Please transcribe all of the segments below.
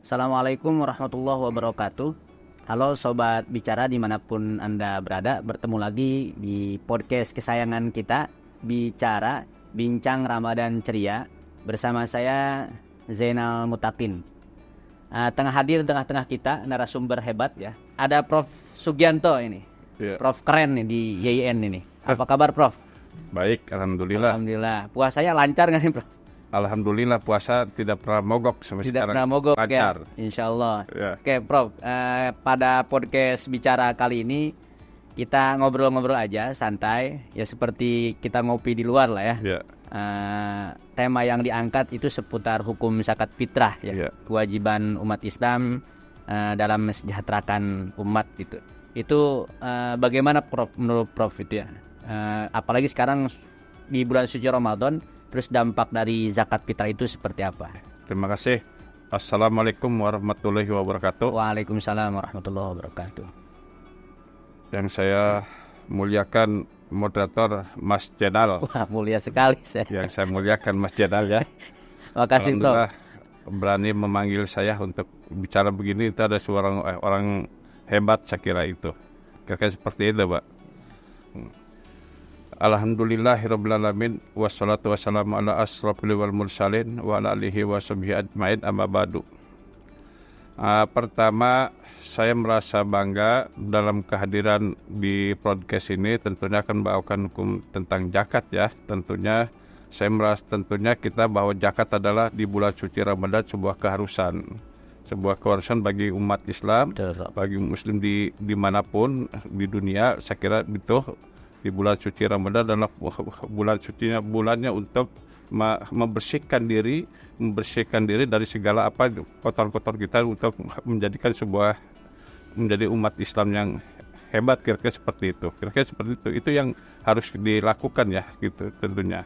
Assalamualaikum warahmatullahi wabarakatuh. Halo Sobat Bicara dimanapun Anda berada, bertemu lagi di podcast kesayangan kita, Bicara, Bincang Ramadan Ceria. Bersama saya Zainal Mutakin. Tengah hadir tengah-tengah kita narasumber hebat ya. Ada Prof. Sugianto ini. Ya. Prof keren nih di YIN ini. Apa kabar Prof? Baik, alhamdulillah. Alhamdulillah. Puasanya lancar nggak nih Prof? Alhamdulillah puasa tidak pernah mogok sampai Tidak sekarang. pernah mogok lancar. ya, insya Allah. Ya. Oke Prof, pada podcast Bicara kali ini kita ngobrol-ngobrol aja santai, ya seperti kita ngopi di luar lah ya. Ya. Tema yang diangkat itu seputar hukum zakat fitrah ya, Ya. kewajiban umat Islam dalam mesejahterakan umat gitu. Itu bagaimana Prof, menurut Prof itu ya? Apalagi sekarang di bulan suci Ramadan. Terus dampak dari zakat fitrah itu seperti apa? Terima kasih. Assalamualaikum warahmatullahi wabarakatuh. Waalaikumsalam warahmatullahi wabarakatuh. Yang saya muliakan moderator Mas Jenal. Wah, mulia sekali saya. Yang saya muliakan Mas Jenal ya. Makasih Prof. Alhamdulillah berani memanggil saya untuk bicara begini. Itu ada seorang orang hebat saya kira itu. Kira-kira seperti itu Pak. Alhamdulillahirrabbilalamin. Wassalatu wassalamu ala asrafil wal mursalin wa ala alihi wa sahbihi ajmain amma ba'du. Pertama saya merasa bangga dalam kehadiran di podcast ini. Tentunya akan membawakan hukum tentang zakat ya. Tentunya saya merasa kita bahwa zakat adalah di bulan suci Ramadan sebuah keharusan. Sebuah keharusan bagi umat Islam, bagi muslim dimanapun di dunia. Saya kira itu di bulan suci Ramadan adalah bulannya untuk membersihkan diri dari segala apa kotor-kotor kita untuk menjadi umat Islam yang hebat. Kira-kira seperti itu. Itu yang harus dilakukan ya gitu tentunya.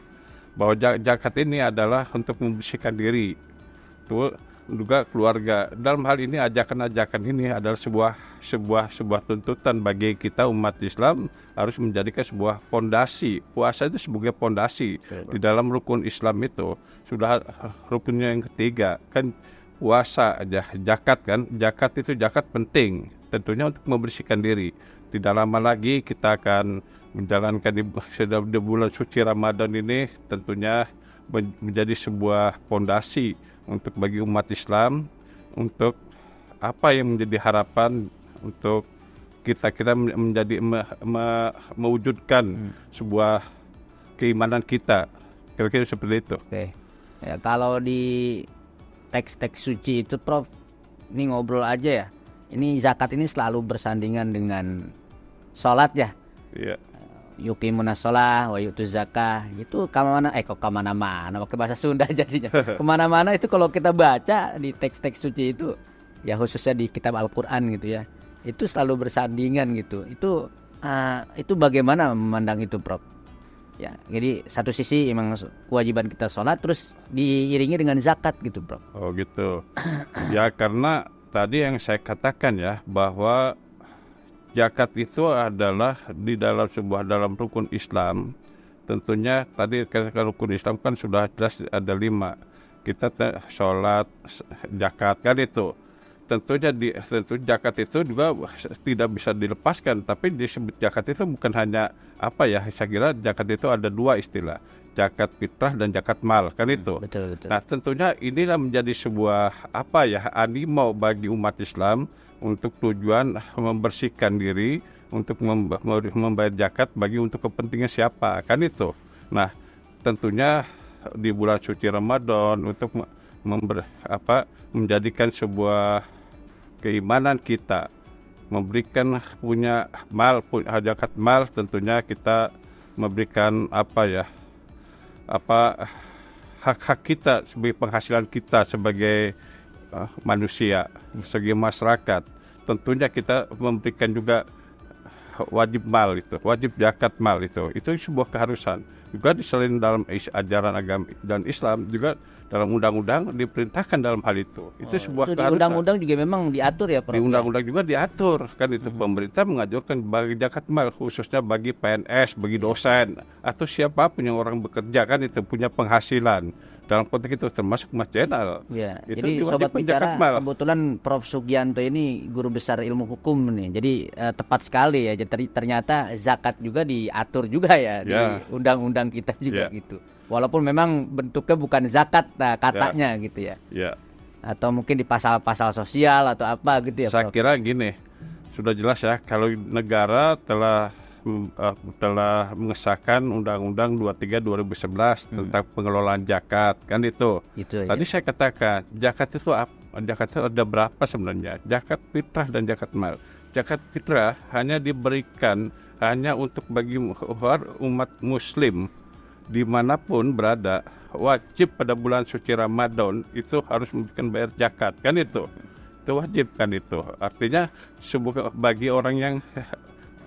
Bahwa zakat ini adalah untuk membersihkan diri. Itu juga keluarga. Dalam hal ini ajakan-ajakan ini adalah sebuah tuntutan bagi kita umat Islam harus menjadikan sebuah fondasi. Puasa itu sebagai fondasi. Di dalam rukun Islam itu sudah rukunnya yang ketiga kan puasa aja, zakat kan. Zakat penting tentunya untuk membersihkan diri. Tidak lama lagi kita akan menjalankan di bulan suci Ramadan ini tentunya menjadi sebuah fondasi untuk bagi umat Islam, untuk apa yang menjadi harapan untuk kita menjadi mewujudkan sebuah keimanan kita. Kira-kira seperti itu. Oke. Ya, kalau di teks-teks suci itu Prof, ini ngobrol aja ya. Ini zakat ini selalu bersandingan dengan sholat ya. Iya. Yuqimuna sholah wa yu'tuz zakah itu kemana-mana pakai bahasa Sunda jadinya. Kemana-mana itu kalau kita baca di teks-teks suci itu ya, khususnya di kitab Al-Quran gitu ya, itu selalu bersandingan gitu. Itu bagaimana memandang itu Prof? Ya, jadi satu sisi memang kewajiban kita sholat terus diiringi dengan zakat gitu Prof. Oh gitu. Ya karena tadi yang saya katakan ya bahwa zakat itu adalah di dalam rukun Islam. Tentunya tadi rukun Islam kan sudah jelas ada 5. Kita sholat, zakat kan itu. Tentu zakat itu juga tidak bisa dilepaskan. Tapi disebut zakat itu bukan hanya apa ya? Saya kira zakat itu ada 2 istilah. Zakat fitrah dan zakat mal kan itu. Betul. Nah tentunya inilah menjadi sebuah animo bagi umat Islam untuk tujuan membersihkan diri, untuk membayar zakat untuk kepentingan siapa kan itu. Nah tentunya di bulan suci Ramadan untuk menjadikan sebuah keimanan kita, memberikan punya zakat mal, tentunya kita memberikan hak-hak kita sebagai penghasilan kita sebagai manusia, sebagai masyarakat. Tentunya kita memberikan juga wajib zakat mal itu sebuah keharusan. Juga selain dalam ajaran agama dan Islam, juga dalam undang-undang diperintahkan dalam hal itu. Itu sebuah keharusan. Di undang-undang juga memang diatur ya Prof. Di undang-undang juga diatur kan itu. Pemerintah mengajarkan bagi zakat mal khususnya bagi PNS, bagi dosen atau siapapun yang orang bekerja kan itu punya penghasilan. dalam konteks itu termasuk masjidal. Ya, Itu jadi sobat diwajibkan zakat bicara, mal. kebetulan Prof Sugianto ini guru besar ilmu hukum nih. Jadi tepat sekali ya. Jadi ternyata zakat juga diatur juga ya di Ya. undang-undang kita juga Ya. gitu. Walaupun memang bentuknya bukan zakat katanya gitu ya. Ya, Atau mungkin di pasal-pasal sosial atau apa gitu ya, saya Prof. kira gini, sudah jelas ya kalau negara telah mengesahkan Undang-Undang 23 2011 tentang pengelolaan zakat, kan itu. Gitu Tadi ya. saya katakan, zakat itu apa? Zakat itu ada berapa sebenarnya? Zakat fitrah dan zakat mal. Zakat fitrah hanya diberikan hanya untuk bagi umat muslim dimanapun berada, wajib pada bulan suci Ramadan itu harus memberikan bayar zakat, kan itu wajib kan itu. Artinya bagi orang yang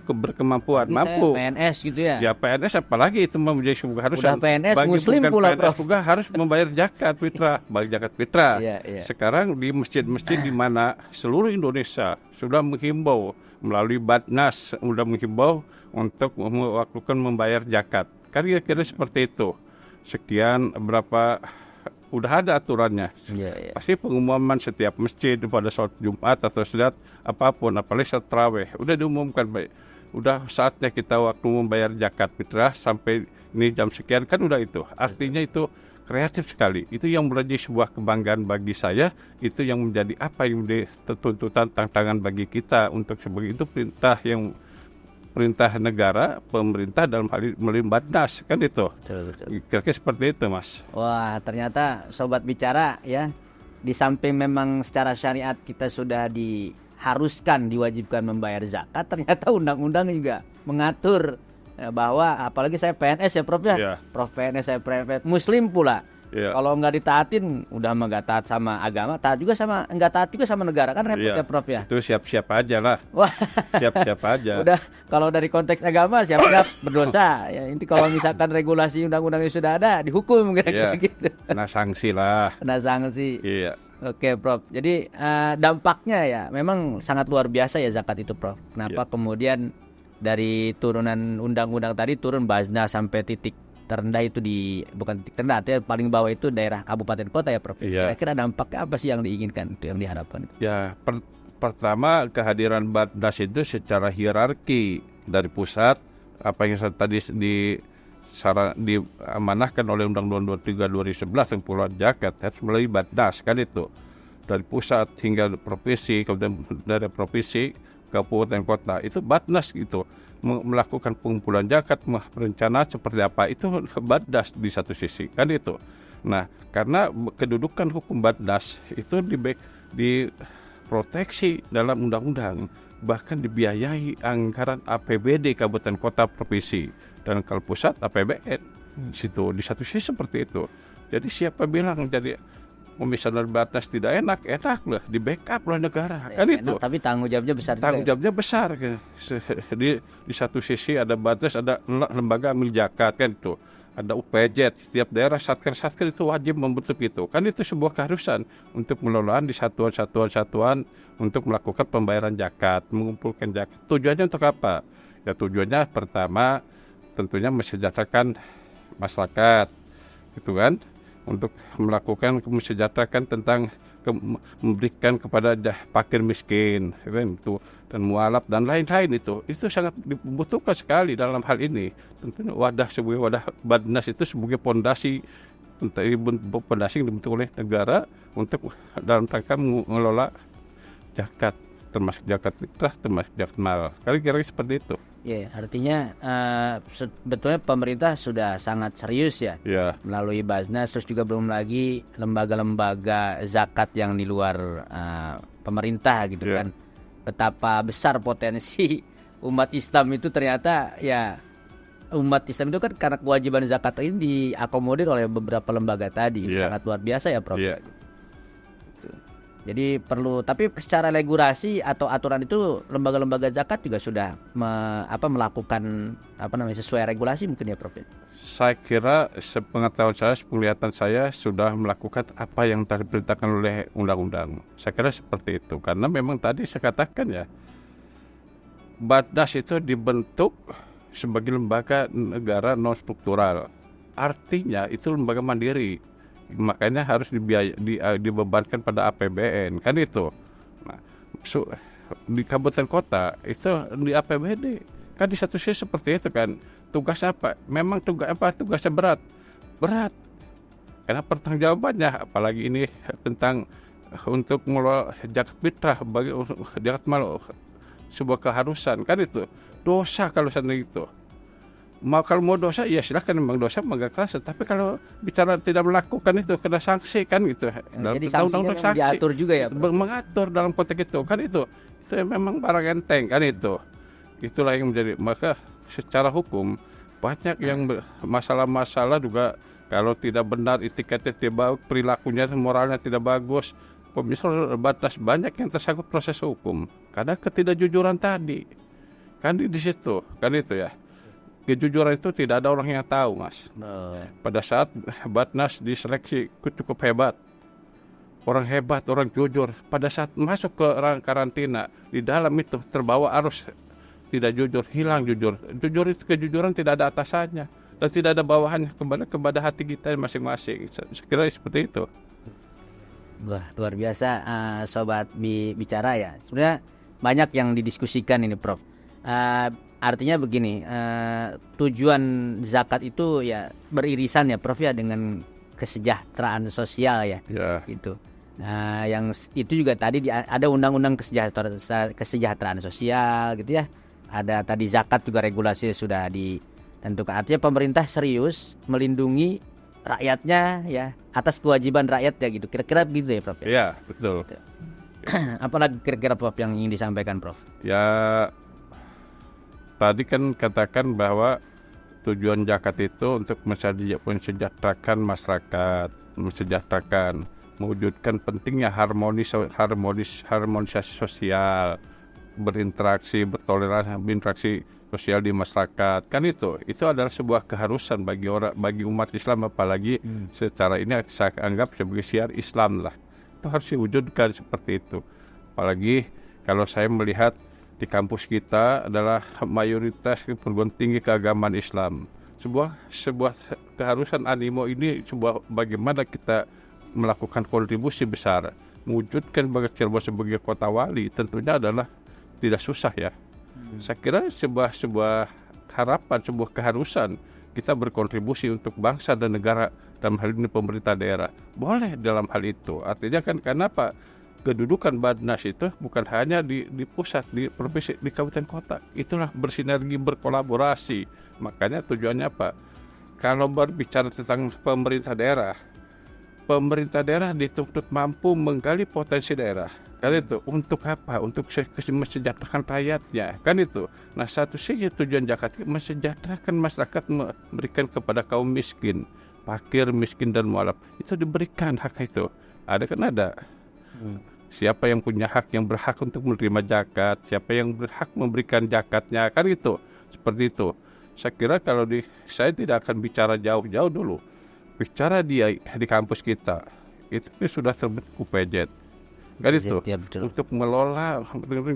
berkemampuan, Ini saya mampu. PNS gitu ya. Ya PNS apalagi itu menjadi sebuah harus Udah PNS muslim bukan pula, PNS Prof. juga harus membayar zakat fitrah, bagi zakat fitrah. Iya, iya. Sekarang di masjid-masjid di mana seluruh Indonesia sudah menghimbau melalui Batnas sudah menghimbau untuk melakukan membayar zakat. Kan kira-kira seperti itu. Sekian berapa udah ada aturannya. Iya, iya. Pasti pengumuman setiap masjid pada sholat Jumat atau sholat apapun, apalagi sholat tarawih, udah diumumkan baik. Udah saatnya kita waktu membayar zakat fitrah sampai ini jam sekian, kan udah itu. Artinya itu kreatif sekali. Itu yang menjadi sebuah kebanggaan bagi saya. Itu yang menjadi apa yang menjadi tuntutan tantangan bagi kita untuk sebagai itu perintah negara, pemerintah dalam hal ini melalui Batnas, kan itu. Betul, betul. Kira-kira seperti itu, Mas. Wah, ternyata sobat bicara ya, di samping memang secara syariat kita sudah diharuskan, diwajibkan membayar zakat, ternyata undang-undang juga mengatur bahwa apalagi saya PNS ya, Prof ya. Iya. Prof PNS, saya PNS Muslim pula. Iya. Kalau nggak ditaatin, udah nggak taat sama agama, nggak taat juga sama negara, kan repot Iya. ya, Prof ya. Itu siap-siap aja lah. Wah, Siap-siap aja. udah kalau dari konteks agama siap-siap berdosa. Ya, inti kalau misalkan regulasi undang-undang yang sudah ada dihukum kira-kira Iya. gitu. Kena sanksi lah. Kena sanksi. Iya. Oke, Prof. Jadi dampaknya ya memang sangat luar biasa ya zakat itu, Prof. Kenapa kemudian dari turunan undang-undang tadi turun Baznas sampai titik terendah itu bukan titik terendah, artinya paling bawah itu daerah kabupaten kota ya, Prof. Iya. Kira-kira dampaknya apa sih yang diinginkan, itu yang diharapkan? Ya, pertama kehadiran Batnas itu secara hierarki dari pusat, apa yang tadi diamanahkan oleh Undang-Undang 23 2011 tentang pengelolaan zakat harus melalui Batnas, kan itu. Dari pusat hingga provinsi, kemudian dari provinsi, kabupaten kota, itu Batnas gitu. Melakukan pengumpulan zakat, berencana seperti apa, itu Batnas di satu sisi, kan itu. Nah, karena kedudukan hukum Batnas itu diproteksi dalam undang-undang, bahkan dibiayai anggaran APBD kabupaten kota provinsi, dan kalau pusat APBN. Situ di satu sisi seperti itu. Jadi siapa bilang jadi komisioner Batnas tidak enak lah, di backup oleh negara, kan Enak, itu. tapi tanggung jawabnya besar juga. Tanggung jawabnya besar. Di satu sisi ada Batnas, ada lembaga amil zakat, kan itu. Ada UPJ, setiap daerah satker itu wajib membentuk itu. Kan itu sebuah keharusan untuk pengelolaan di satuan-satuan untuk melakukan pembayaran zakat, mengumpulkan zakat. Tujuannya untuk apa? Ya tujuannya pertama tentunya mensejahterakan masyarakat, gitu kan? Untuk melakukan mensejahterakan tentang memberikan kepada fakir miskin, kan itu, dan mualaf dan lain-lain itu sangat dibutuhkan sekali dalam hal ini. Tentunya sebagai wadah Batnas itu sebagai pondasi yang dibentuk oleh negara untuk dalam rangka mengelola zakat, termasuk zakat fitrah, termasuk zakat mal. Kira-kira seperti itu. Ya, artinya sebetulnya pemerintah sudah sangat serius ya, Ya. melalui Baznas, terus juga belum lagi lembaga-lembaga zakat yang di luar pemerintah gitu Ya. kan. Betapa besar potensi umat Islam itu ternyata ya, umat Islam itu kan karena kewajiban zakat ini diakomodir oleh beberapa lembaga tadi. Ya. Sangat luar biasa ya, Prof. Ya. Jadi perlu, tapi secara regulasi atau aturan itu lembaga-lembaga zakat juga sudah melakukan sesuai regulasi mungkin ya, Prof. Saya kira sepengetahuan saya, penglihatan saya sudah melakukan apa yang tadi diperintahkan oleh undang-undang. Saya kira seperti itu. Karena memang tadi saya katakan ya, Batnas itu dibentuk sebagai lembaga negara non struktural. Artinya itu lembaga mandiri. makanya harus dibebankan pada APBN kan itu. Nah, di kabupaten kota itu di APBD kan di satu sisi seperti itu kan. Tugas apa? Memang tugasnya berat karena pertanggungjawabannya, apalagi ini tentang untuk mengelola zakat fitrah bagi zakat mal, sebuah keharusan kan itu dosa kalau seandainya itu. Kalau mau dosa ya silahkan, memang dosa enggak kerasa, tapi kalau bicara tidak melakukan itu kena sanksi kan gitu. Jadi sanksinya memang diatur juga ya, Prof? Mengatur dalam konteks itu kan itu memang barang enteng kan itu. Itulah yang menjadi, maka secara hukum banyak yang masalah-masalah juga kalau tidak benar, etiketnya tidak bagus, perilakunya moralnya tidak bagus, misal batas banyak yang tersangkut proses hukum karena ketidakjujuran tadi kan di situ kan itu ya. Kejujuran itu tidak ada orang yang tahu, Mas. Pada saat Batnas diseleksi cukup hebat, orang hebat, orang jujur, pada saat masuk ke karantina di dalam itu terbawa arus tidak jujur, hilang jujur itu, kejujuran tidak ada atasannya dan tidak ada bawahannya, kepada hati kita masing-masing. Saya kira seperti itu. Wah, luar biasa, sobat bicara ya. Sebenarnya banyak yang didiskusikan ini, Prof. Artinya begini, tujuan zakat itu ya beririsan ya, Prof, ya, dengan kesejahteraan sosial ya. Gitu. Nah, yang itu juga tadi ada undang-undang kesejahteraan sosial gitu ya. Ada tadi zakat juga regulasi sudah ditentukan. Artinya pemerintah serius melindungi rakyatnya ya, atas kewajiban rakyat ya gitu. Kira-kira begitu ya, Prof? Iya, betul. Gitu. Apalagi kira-kira, Prof, yang ingin disampaikan, Prof? Ya, tadi kan katakan bahwa tujuan zakat itu untuk mensejahterakan masyarakat, mewujudkan pentingnya harmonisasi sosial, berinteraksi sosial di masyarakat. Kan itu adalah sebuah keharusan bagi umat Islam, apalagi secara ini saya anggap sebagai syiar Islam lah. Itu harus diwujudkan seperti itu. Apalagi kalau saya melihat di kampus kita adalah mayoritas perguruan tinggi keagamaan Islam. Sebuah keharusan animo ini, bagaimana kita melakukan kontribusi besar, mewujudkan Cirebon sebagai kota wali, tentunya adalah tidak susah ya. Saya kira sebuah harapan, sebuah keharusan kita berkontribusi untuk bangsa dan negara, dalam hal ini pemerintah daerah. Boleh dalam hal itu. Artinya kan kenapa kedudukan Batnas itu bukan hanya di pusat, di provinsi, di kabupaten kota. Itulah bersinergi, berkolaborasi. Makanya tujuannya apa? Kalau berbicara tentang pemerintah daerah dituntut mampu menggali potensi daerah. Kan itu untuk apa? Untuk mensejahterakan rakyatnya. Kan itu. Nah, satu sisi tujuan zakat mensejahterakan masyarakat, memberikan kepada kaum miskin, fakir, miskin dan mualaf. Itu diberikan hak itu. Ada kan ada. Siapa yang punya hak, yang berhak untuk menerima zakat, siapa yang berhak memberikan zakatnya, kan itu. Seperti itu. Saya kira kalau saya tidak akan bicara jauh-jauh dulu. Bicara di kampus kita, itu sudah terbentuk UPZ. Kan itu. Ya, untuk mengelola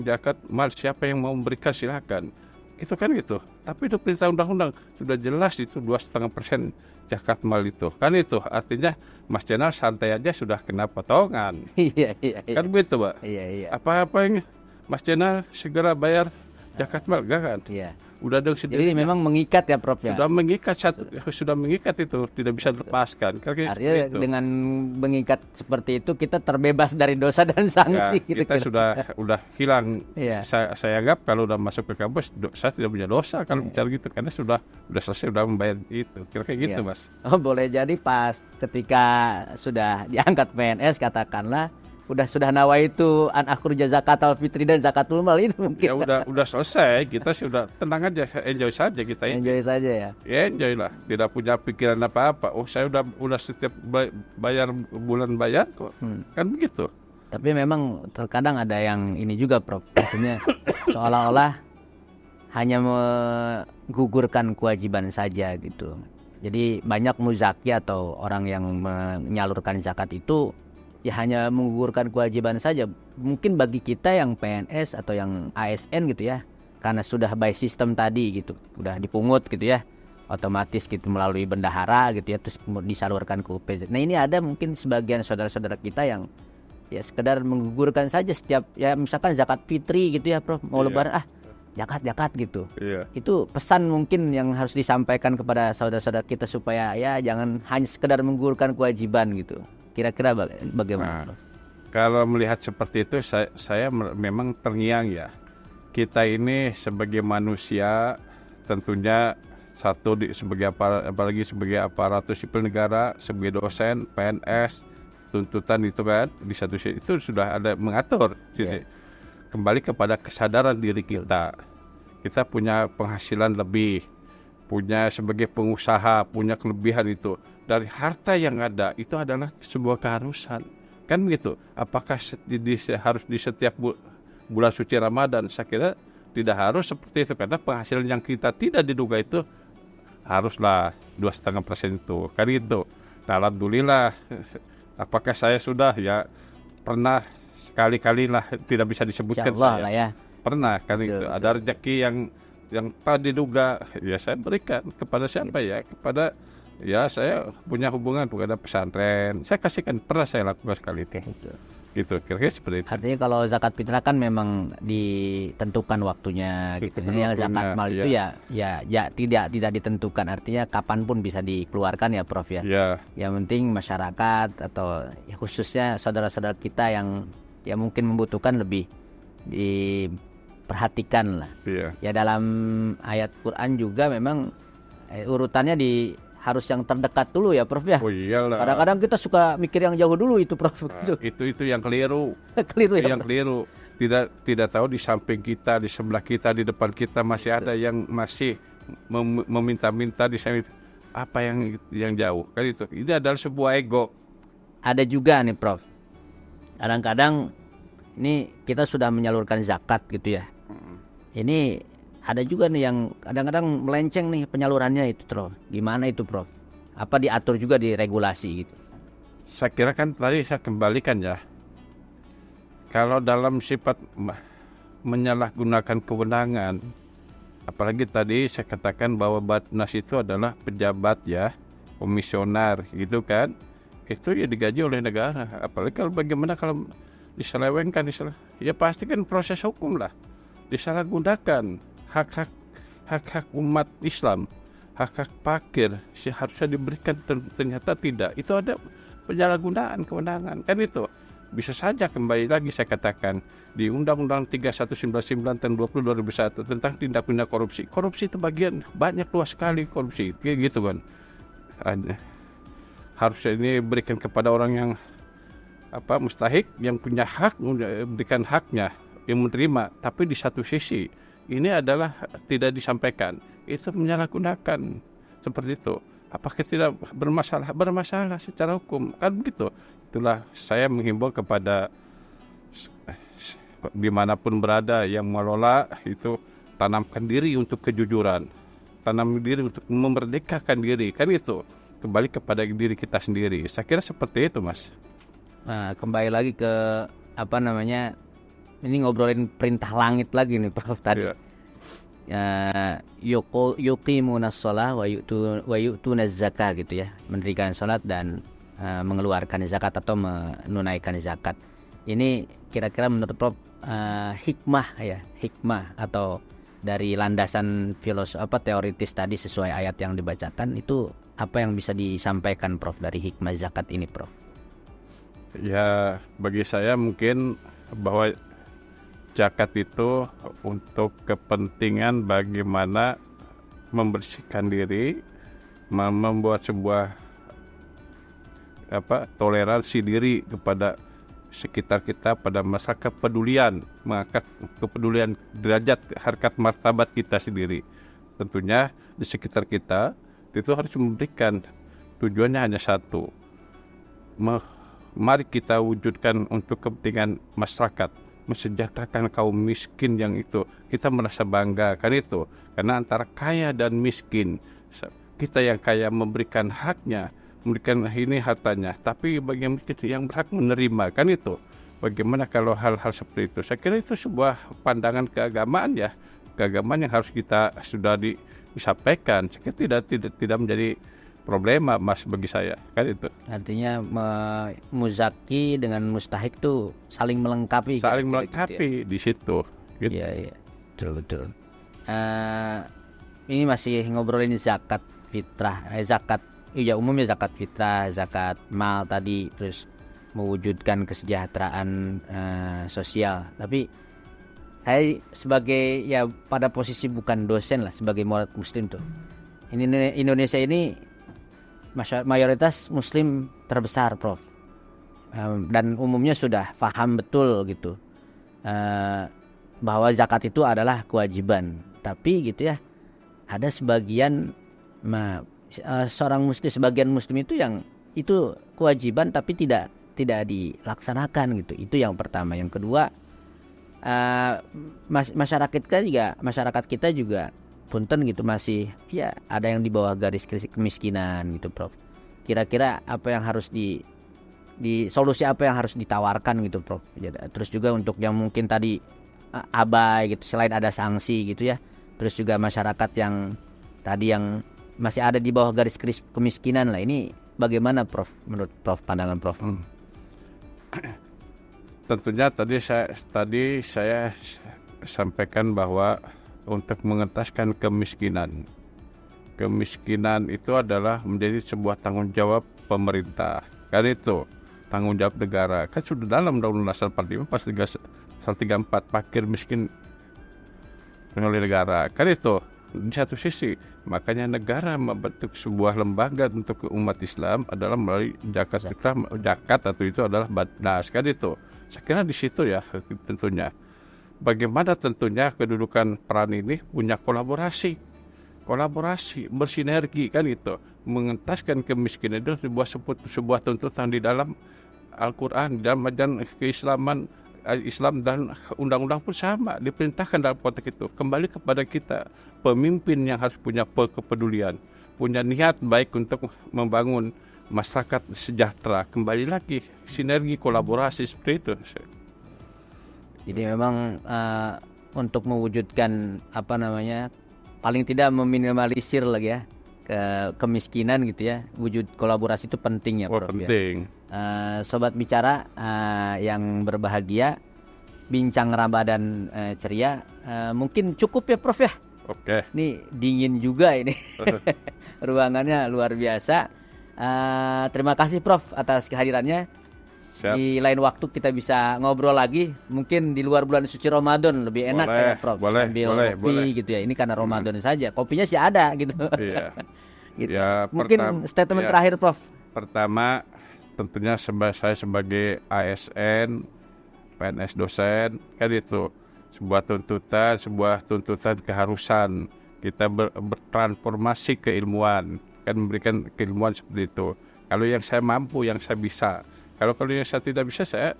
zakat, siapa yang mau memberikan silakan. Itu kan gitu. Tapi itu perintah undang-undang sudah jelas, itu 2,5% zakat mal itu. Kan itu artinya Mas Jenal santai aja sudah kena potongan. Iya. Kan begitu, Pak? Iya. Apa yang Mas Jenal segera bayar zakat mal, enggak kan? Iya. Udah dong sendiri. Jadi memang mengikat ya, Prof, ya. Sudah mengikat itu, tidak bisa dilepaskan. Artinya itu, dengan mengikat seperti itu kita terbebas dari dosa dan sanksi. Ya, kita sudah hilang. Iya. Saya anggap kalau udah masuk ke kampus, saya tidak punya dosa kalau bicara gitu, karena sudah selesai, sudah membayar itu. Kira-kira gitu, Mas. Oh, boleh jadi pas ketika sudah diangkat PNS, katakanlah sudah nawaitu an akhruja zakatul fitri dan zakatul mal, itu mungkin. Ya udah selesai, kita sudah tenang aja, enjoy saja kita. Enjoy saja ya. Ya enjoy lah, tidak punya pikiran apa-apa. Oh, saya udah setiap bulan bayar kok. Kan begitu. Tapi memang terkadang ada yang ini juga, Prof. Artinya seolah-olah hanya menggugurkan kewajiban saja gitu. Jadi banyak muzaki atau orang yang menyalurkan zakat itu ya hanya menggugurkan kewajiban saja. Mungkin bagi kita yang PNS atau yang ASN gitu ya, karena sudah by system tadi gitu, udah dipungut gitu ya, otomatis gitu melalui bendahara gitu ya, terus disalurkan ke UPZ. Nah ini ada mungkin sebagian saudara-saudara kita yang ya sekedar menggugurkan saja setiap ya misalkan zakat fitri gitu ya Prof, mau Iya. lebaran zakat gitu. Iya. Itu pesan mungkin yang harus disampaikan kepada saudara-saudara kita supaya ya jangan hanya sekedar menggugurkan kewajiban gitu. Kira-kira bagaimana? Nah, kalau melihat seperti itu saya memang terngiang ya. Kita ini sebagai manusia tentunya apalagi sebagai aparatur sipil negara, sebagai dosen, PNS, tuntutan itu kan di satu sisi itu sudah ada mengatur. Yeah. Kembali kepada kesadaran diri kita. Kita punya penghasilan lebih, punya sebagai pengusaha, punya kelebihan itu. Dari harta yang ada itu adalah sebuah keharusan. Kan begitu. Apakah harus di setiap bulan suci Ramadan? Saya kira tidak harus seperti itu karena penghasilan yang kita tidak diduga itu haruslah 2,5% itu. Kan itu. Nah, alhamdulillah. Apakah saya sudah ya pernah sekali-kali lah, tidak bisa disebutkan Insyaallah saya. lah ya. Pernah kan Betul, itu. betul. Ada rezeki yang tak diduga ya saya berikan kepada siapa ya? Kepada ya saya punya hubungan kepada pesantren. Saya kasihkan, pernah saya lakukan sekali itu. Gitu, kira-kira seperti itu. Artinya kalau zakat fitrah kan memang ditentukan waktunya gitu. Ditentukan Ini yang zakat waktunya, mal itu ya tidak ditentukan. Artinya kapanpun bisa dikeluarkan ya Prof ya. Ya, Yang penting masyarakat atau ya khususnya saudara-saudara kita yang ya mungkin membutuhkan lebih diperhatikan lah. iya. Ya dalam ayat Quran juga memang urutannya harus yang terdekat dulu ya Prof ya. Oh iyalah. Kadang-kadang kita suka mikir yang jauh dulu itu Prof. Itu yang keliru. Keliru ya. Yang keliru. Tidak tahu di samping kita, di sebelah kita, di depan kita masih ada yang masih meminta-minta di samping apa yang jauh. Kan itu. Ini adalah sebuah ego. Ada juga nih Prof. Kadang-kadang ini kita sudah menyalurkan zakat gitu ya. Ini ada juga nih yang kadang-kadang melenceng nih penyalurannya itu Prof. Gimana itu Prof? Apa diatur juga di regulasi gitu? Saya kira kan tadi saya kembalikan ya. Kalau dalam sifat menyalahgunakan kewenangan, apalagi tadi saya katakan bahwa Batnas itu adalah pejabat ya, komisioner gitu kan. Itu ya digaji oleh negara. Apalagi kalau bagaimana kalau diselewengkan, ya pasti kan proses hukum lah. Disalahgunakan hak-hak umat Islam, hak-hak fakir seharusnya diberikan, ternyata tidak. Itu ada penyalahgunaan kewenangan kan itu. Bisa saja kembali lagi saya katakan di Undang-Undang 3199 tahun 20/2001 tentang tindak pidana korupsi. Korupsi itu bagian banyak luas sekali korupsi kayak gitu kan. Harusnya ini berikan kepada orang yang mustahik, yang punya hak, berikan haknya, yang menerima. Tapi di satu sisi ini adalah tidak disampaikan, itu menyalahgunakan seperti itu. Apakah tidak bermasalah? Bermasalah secara hukum kan begitu. Itulah saya menghimbau kepada dimanapun berada yang mengelola itu, tanamkan diri untuk kejujuran, tanam diri untuk memerdekakan diri, kan itu kembali kepada diri kita sendiri. Saya kira seperti itu Mas. Nah, kembali lagi ke ini ngobrolin perintah langit lagi nih Prof tadi. Yuqimunas shalah wa yu'tunaz zakah gitu ya, mendirikan salat dan mengeluarkan zakat atau menunaikan zakat. Ini kira-kira menurut Prof hikmah atau dari landasan teoritis tadi sesuai ayat yang dibacakan itu apa yang bisa disampaikan Prof dari hikmah zakat ini Prof? Ya bagi saya mungkin bahwa zakat itu untuk kepentingan bagaimana membersihkan diri, membuat sebuah toleransi diri kepada sekitar kita, pada masa kepedulian, mengangkat kepedulian derajat harkat martabat kita sendiri. Tentunya di sekitar kita itu harus memberikan, tujuannya hanya satu, mari kita wujudkan untuk kepentingan masyarakat, mensejahterakan kaum miskin yang itu kita merasa bangga kan itu, karena antara kaya dan miskin, kita yang kaya memberikan haknya, memberikan ini hartanya, tapi bagi yang berhak menerima kan itu. Bagaimana kalau hal-hal seperti itu? Saya kira itu sebuah pandangan keagamaan ya, keagamaan yang harus kita sudah disampaikan. Tidak menjadi problema Mas bagi saya kan itu. Artinya muzaki dengan mustahik tuh saling melengkapi. Saling gitu, melengkapi gitu ya. di situ. Gitu. Iya, betul. Ini masih ngobrolin zakat fitrah, umumnya zakat fitrah, zakat mal tadi, terus mewujudkan kesejahteraan sosial. Tapi saya sebagai ya pada posisi bukan dosen lah, sebagai murid muslim tuh. Ini Indonesia ini mayoritas muslim terbesar, Prof. Dan umumnya sudah paham betul gitu bahwa zakat itu adalah kewajiban. Tapi gitu ya, ada sebagian sebagian muslim itu yang itu kewajiban tapi tidak dilaksanakan gitu. Itu yang pertama. Yang kedua, masyarakat kita juga punten gitu, masih ya ada yang di bawah garis kemiskinan gitu, Prof. Kira-kira apa yang harus di solusi apa yang harus ditawarkan gitu, Prof. Terus juga untuk yang mungkin tadi abai gitu, selain ada sanksi gitu ya, terus juga masyarakat yang tadi yang masih ada di bawah garis kemiskinan lah, ini bagaimana, Prof, menurut Prof, pandangan Prof? Tentunya tadi saya sampaikan bahwa untuk mengentaskan kemiskinan itu adalah menjadi sebuah tanggung jawab pemerintah. Kan itu tanggung jawab negara. Kan sudah dalam Undang-Undang Dasar 45 pasal 34 fakir miskin oleh negara. Kan itu di satu sisi. Makanya negara membentuk sebuah lembaga untuk umat Islam adalah melalui zakat atau itu adalah Badnas. Kan itu. Saya kira di situ ya tentunya. Bagaimana tentunya kedudukan peran ini punya kolaborasi, bersinergi kan itu, mengentaskan kemiskinan itu sebuah tuntutan di dalam Al-Quran, dalam ajaran keislaman, Islam dan undang-undang pun sama, diperintahkan dalam konteks itu. Kembali kepada kita, pemimpin yang harus punya kepedulian, punya niat baik untuk membangun masyarakat sejahtera. Kembali lagi sinergi, kolaborasi seperti itu. Jadi memang untuk mewujudkan paling tidak meminimalisir lagi ya kemiskinan gitu ya, wujud kolaborasi itu penting ya, Prof. Penting. Ya. Sobat bicara yang berbahagia, bincang Ramadan ceria, mungkin cukup ya, Prof ya. Oke. Ini dingin juga ini, ruangannya luar biasa. Terima kasih, Prof, atas kehadirannya. Siap. Di lain waktu kita bisa ngobrol lagi, mungkin di luar bulan suci Ramadan lebih enak ya, Prof. Sambil kopi gitu ya. Ini karena Ramadan saja, kopinya sih ada gitu. Iya. Gitu. Ya, mungkin statement terakhir, Prof. Pertama, tentunya saya sebagai ASN, PNS dosen, kan itu sebuah tuntutan keharusan kita bertransformasi keilmuan, kan memberikan keilmuan seperti itu. Kalau yang saya mampu, yang saya bisa. Kalau yang saya tidak bisa, saya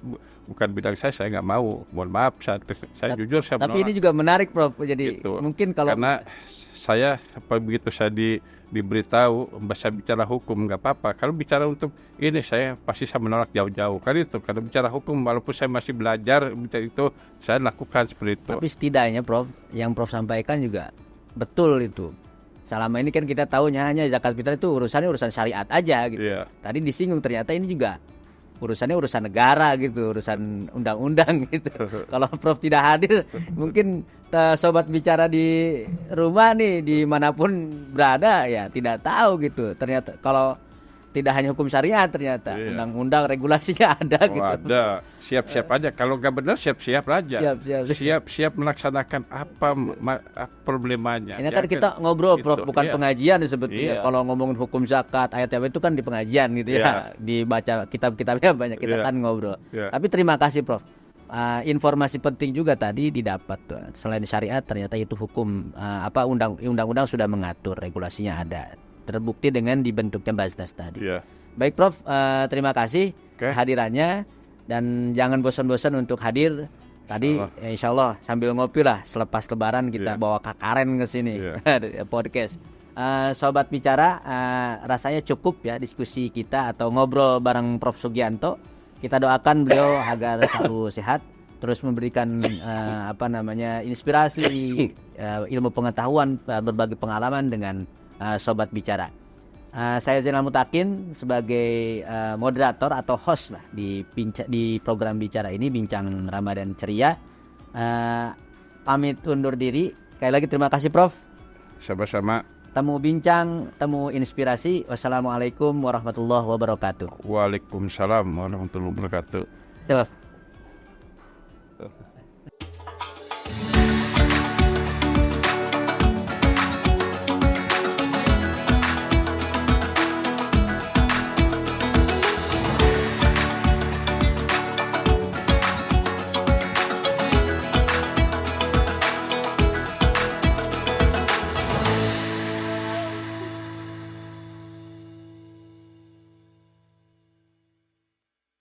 bukan bidang saya nggak mau. Mohon maaf, saya jujur saya menolak. Tapi ini juga menarik, Prof. Jadi gitu. Mungkin kalau karena saya begitu saya diberitahu bahasa bicara hukum nggak apa-apa. Kalau bicara untuk ini saya pasti saya menolak jauh-jauh. Kan itu karena bicara hukum walaupun saya masih belajar bicara itu saya lakukan seperti itu. Tapi setidaknya, Prof, yang Prof sampaikan juga betul itu. Selama ini kan kita tahunya hanya zakat fitrah itu urusan syariat aja gitu. Yeah. Tadi disinggung ternyata ini juga urusannya urusan negara gitu, urusan undang-undang gitu. Kalau Prof tidak hadir, mungkin sobat bicara di rumah nih, dimanapun berada ya tidak tahu gitu. Ternyata kalau tidak hanya hukum syariat, ternyata undang-undang regulasinya ada gitu. Ada, siap-siap aja. Kalau nggak benar siap-siap aja. Siap melaksanakan apa problemanya. Ini kan kita ngobrol, Prof, bukan pengajian sebetulnya. Kalau ngomongin hukum zakat, ayat-ayat itu kan di pengajian gitu ya. Dibaca kitab-kitabnya banyak, kita kan ngobrol. Tapi terima kasih, Prof. Informasi penting juga tadi didapat. Selain syariat, ternyata itu hukum undang-undang sudah mengatur, regulasinya ada. Terbukti dengan dibentuknya Basnas tadi. Baik, Prof, terima kasih kehadirannya dan jangan bosan-bosan untuk hadir. Tadi insya Allah sambil ngopi lah selepas lebaran kita bawa Kak Karen ke sini podcast. Sobat bicara, rasanya cukup ya diskusi kita atau ngobrol bareng Prof Sugianto. Kita doakan beliau agar selalu sehat terus memberikan inspirasi, ilmu pengetahuan, berbagi pengalaman dengan Sobat Bicara. Saya Zainal Mutakin sebagai moderator atau host lah di program Bicara ini, Bincang Ramadan Ceria. Pamit undur diri. Sekali lagi terima kasih Prof. Sama-sama. Temu bincang, temu inspirasi. Wassalamualaikum warahmatullahi wabarakatuh. Waalaikumsalam warahmatullahi wabarakatuh. Tuh.